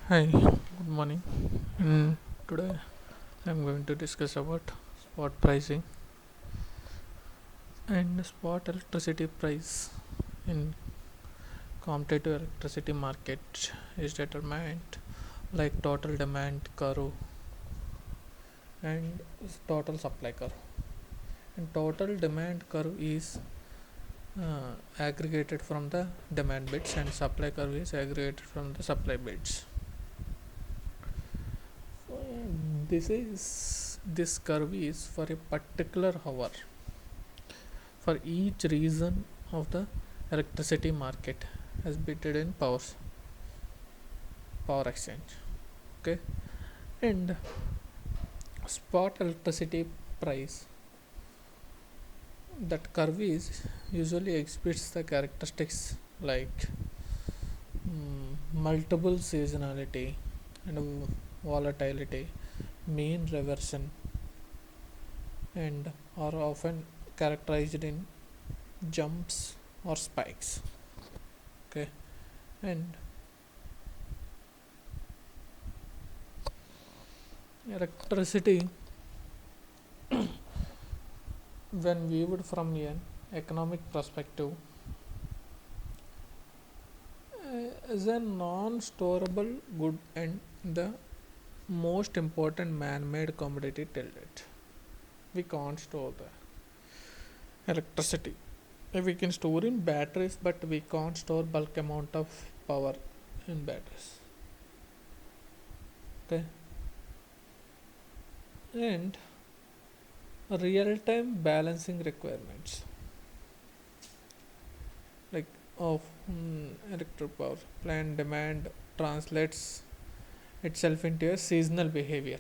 Hi, good morning. Today I'm going to discuss about spot pricing and spot electricity price in competitive electricity market is determined like total demand curve and total supply curve. And total demand curve is aggregated from the demand bits and supply curve is aggregated from the supply bits. This curve is for a particular hour for each region of the electricity market as bided in power exchange. Okay, and spot electricity price, that curve is usually exhibits the characteristics like multiple seasonality and volatility, mean reversion, and are often characterized in jumps or spikes. Okay, and electricity, when viewed from an economic perspective, is a non-storable good and the most important man-made commodity till date. We can't store the electricity. We can store in batteries, but we can't store bulk amount of power in batteries. Okay, and real-time balancing requirements like of electric power plant demand translates itself into a seasonal behavior.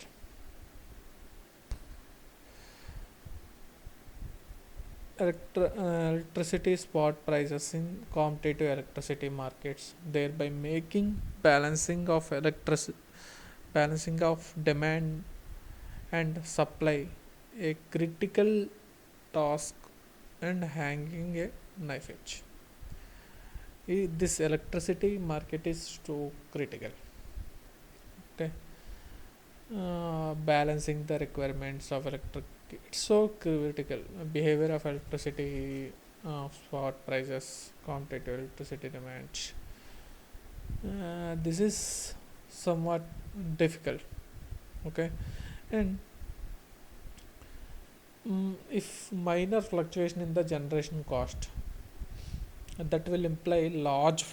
Electricity spot prices in competitive electricity markets, thereby making balancing of demand and supply a critical task and hanging a knife edge. This electricity market is so critical. Okay, balancing the requirements of electric, it's so critical. Behavior of electricity, spot prices, competitive electricity demand. This is somewhat difficult. Okay, and if minor fluctuation in the generation cost, that will imply large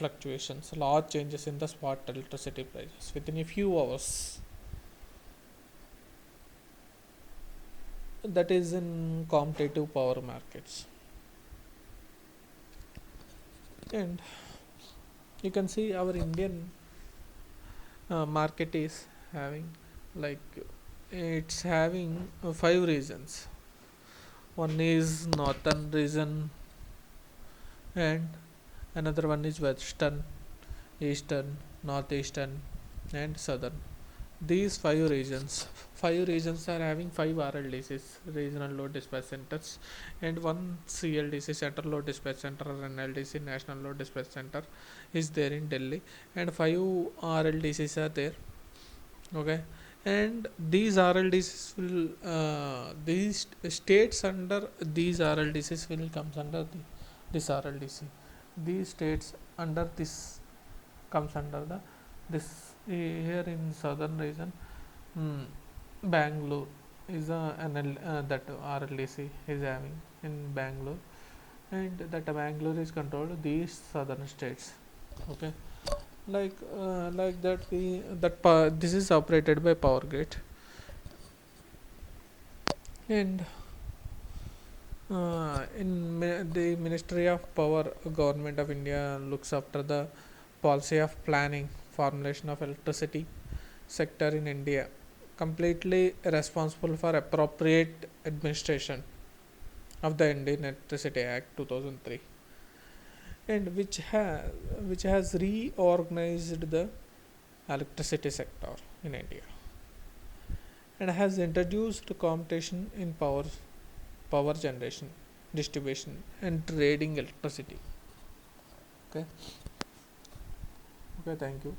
changes in the spot electricity prices within a few hours. That is in competitive power markets. And you can see our Indian market is having, like, it's having five regions. One is northern region, and another one is western, eastern, northeastern, and southern. These five regions are having five RLDCs, regional load dispatch centers, and one CLDC, central load dispatch center, or NLDC, national load dispatch center, is there in Delhi, and five RLDCs are there. Okay, and these RLDCs will these states under these RLDCs will comes under this RLDC. These states under this comes under the this here in southern region. Bangalore is that RLDC is having in Bangalore, and that Bangalore is controlled these southern states. Okay, like that this is operated by Power Grid, and the Ministry of Power, Government of India looks after the policy of planning, formulation of electricity sector in India, completely responsible for appropriate administration of the Indian Electricity Act 2003, and which has reorganized the electricity sector in India and has introduced competition in power generation, distribution, and trading electricity. Okay, okay, thank you.